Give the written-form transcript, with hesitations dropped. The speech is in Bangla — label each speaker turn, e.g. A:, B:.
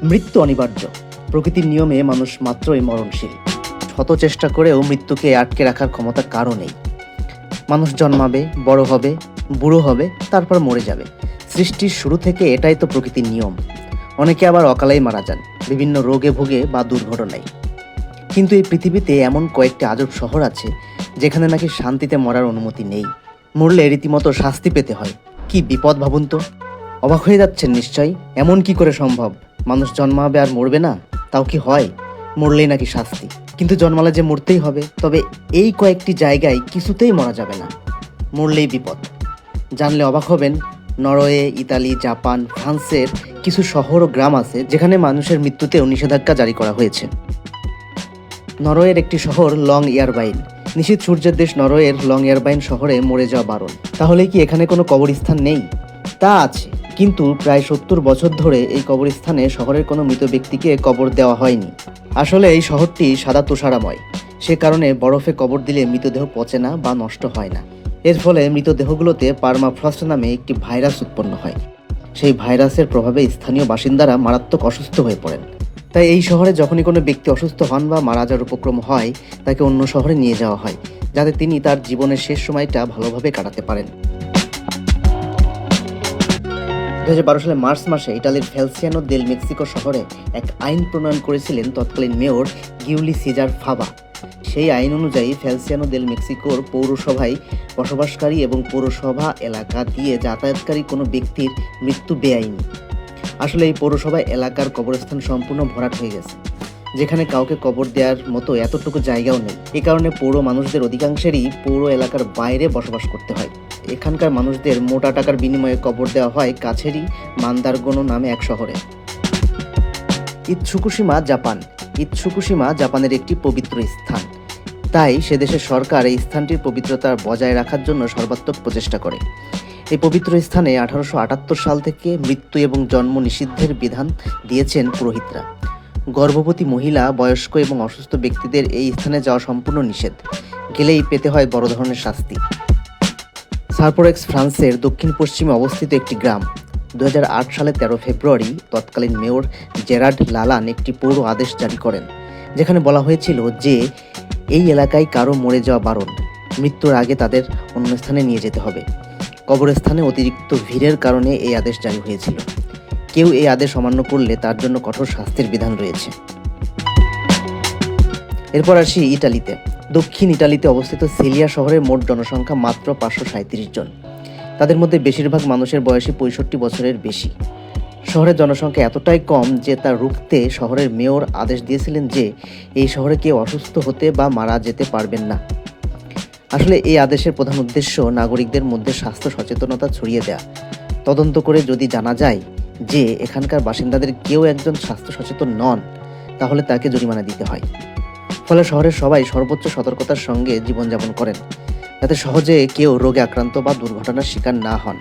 A: মৃত্যু অনিবার্য। প্রকৃতির নিয়মে মানুষ মাত্রই মরণশীল। শত চেষ্টা করেও মৃত্যুকে আটকে রাখার ক্ষমতা কারও নেই। মানুষ জন্মাবে, বড় হবে, বুড়ো হবে, তারপর মরে যাবে। সৃষ্টির শুরু থেকে এটাই তো প্রকৃতির নিয়ম। অনেকে আবার অকালেই মারা যান, বিভিন্ন রোগে ভোগে বা দুর্ঘটনায়। কিন্তু এই পৃথিবীতে এমন কয়েকটি আজব শহর আছে যেখানে নাকি শান্তিতে মরার অনুমতি নেই। মরলে রীতিমতো শাস্তি পেতে হয়। কি বিপদ ভাবুন তো। অবাক হয়ে যাচ্ছেন নিশ্চয়ই, এমন কি করে সম্ভব? মানুষ জন্মাবে আর মরবে না, তাও কি হয়? মরলেই নাকি শাস্তি, কিন্তু জন্মালে যে মরতেই হবে। তবে এই কয়েকটি জায়গায় কিছুতেই মরা যাবে না, মরলেই বিপদ। জানলে অবাক হবেন, নরওয়ে, ইতালি, জাপান, ফ্রান্সের কিছু শহর ও গ্রাম আছে যেখানে মানুষের মৃত্যুতেও নিষেধাজ্ঞা জারি করা হয়েছে। নরওয়ের একটি শহর লং ইয়ারবাইন। নিশীথ সূর্যের দেশ নরওয়ের লং ইয়ারবাইন শহরে মরে যাওয়া বারণ। তাহলে কি এখানে কোনো কবরস্থান নেই? তা আছে, কিন্তু প্রায় 70 বছর ধরে এই কবরস্থানে শহরের কোনো মৃত ব্যক্তিকে কবর দেওয়া হয়নি। আসলে এই শহরটি সাদা তুষারাময়, সে কারণে বরফে কবর দিলে মৃতদেহ পচে না বা নষ্ট হয় না। এর ফলে মৃতদেহগুলোতে পারমাফ্রস্ট নামে একটি ভাইরাস উৎপন্ন হয়। সেই ভাইরাসের প্রভাবে স্থানীয় বাসিন্দারা মারাত্মক অসুস্থ হয়ে পড়েন। তাই এই শহরে যখনই কোনো ব্যক্তি অসুস্থ হন বা মারা যাওয়ার উপক্রম হয়, তাকে অন্য শহরে নিয়ে যাওয়া হয়, যাতে তিনি তার জীবনের শেষ সময়টা ভালোভাবে কাটাতে পারেন। 2012 সালে মার্চ মাসে ইটালির ফেলসিয়ানো দেল মেক্সিকো শহরে এক আইন প্রণয়ন করেছিলেন তৎকালীন মেয়র গিউলি সিজার ফাবা। সেই আইন অনুযায়ী ফেলসিয়ানো দেল মেক্সিকোর পৌরসভায় বসবাসকারী এবং পৌরসভা এলাকা দিয়ে যাতায়াতকারী কোনো ব্যক্তির মৃত্যু বেআইনি। আসলে এই পৌরসভা এলাকার কবরস্থান সম্পূর্ণ ভরাট হয়ে গেছে, যেখানে কাউকে কবর দেওয়ার মতো এতটুকু জায়গাও নেই। এ কারণে পৌর মানুষদের অধিকাংশেরই পৌর এলাকার বাইরে বসবাস করতে হয়। এখানকার মানুষদের মোটা টাকার বিনিময়ে কবর দেওয়া হয় কাছেরই মান্দারগোনো নামে এক শহরে। Itsukushima, Japan. ইতসুকুশিমা জাপানের একটি পবিত্র স্থান, তাই সে দেশের সরকার এই স্থানটির পবিত্রতা বজায় রাখার জন্য সর্বাত্মক প্রচেষ্টা করে। এই পবিত্র স্থানে 1878 সাল থেকে মৃত্যু এবং জন্ম নিষিদ্ধের বিধান দিয়েছেন পুরোহিতরা। গর্ভবতী মহিলা, বয়স্ক এবং অসুস্থ ব্যক্তিদের এই স্থানে যাওয়া সম্পূর্ণ নিষেধ। গেলেই পেতে হয় বড় ধরনের শাস্তি। সারপোরেক্স ফ্রান্সের দক্ষিণ পশ্চিমে অবস্থিত একটি গ্রাম। 2008 সালে 13 ফেব্রুয়ারি তৎকালীন মেয়র জেরার্ড লালান একটি পৌর আদেশ জারি করেন, যেখানে বলা হয়েছিল যে এই এলাকায় কারো মরে যাওয়া বারণ। মৃত্যুর আগে তাদের অন্য স্থানে নিয়ে যেতে হবে। কবরস্থানে অতিরিক্ত ভিড়ের কারণে এই আদেশ জারি হয়েছিল। কেউ এই আদেশ অমান্য করলে তার জন্য কঠোর শাস্তির বিধান রয়েছে। এরপর আসি ইটালিতে। দক্ষিণ ইটালিতে অবস্থিত সেলিয়া শহরের মোট জনসংখ্যা মাত্র 537 জন। তাদের মধ্যে বেশিরভাগ মানুষের বয়সী 65 বছরের বেশি। শহরের জনসংখ্যা এতটাই কম যে তা রুখতে শহরের মেয়র আদেশ দিয়েছিলেন যে এই শহরে কেউ অসুস্থ হতে বা মারা যেতে পারবেন না। আসলে এই আদেশের প্রধান উদ্দেশ্য নাগরিকদের মধ্যে স্বাস্থ্য সচেতনতা ছড়িয়ে দেয়া। তদন্ত করে যদি জানা যায় যে এখানকার বাসিন্দাদের কেউ একজন স্বাস্থ্য সচেতন নন, তাহলে তাকে জরিমানা দিতে হয়। ফলে শহরের সবাই সর্বোচ্চ সতর্কতার সঙ্গে জীবনযাপন করেন, যাতে সহজে কেউ রোগে আক্রান্ত বা দুর্ঘটনার শিকার না হন।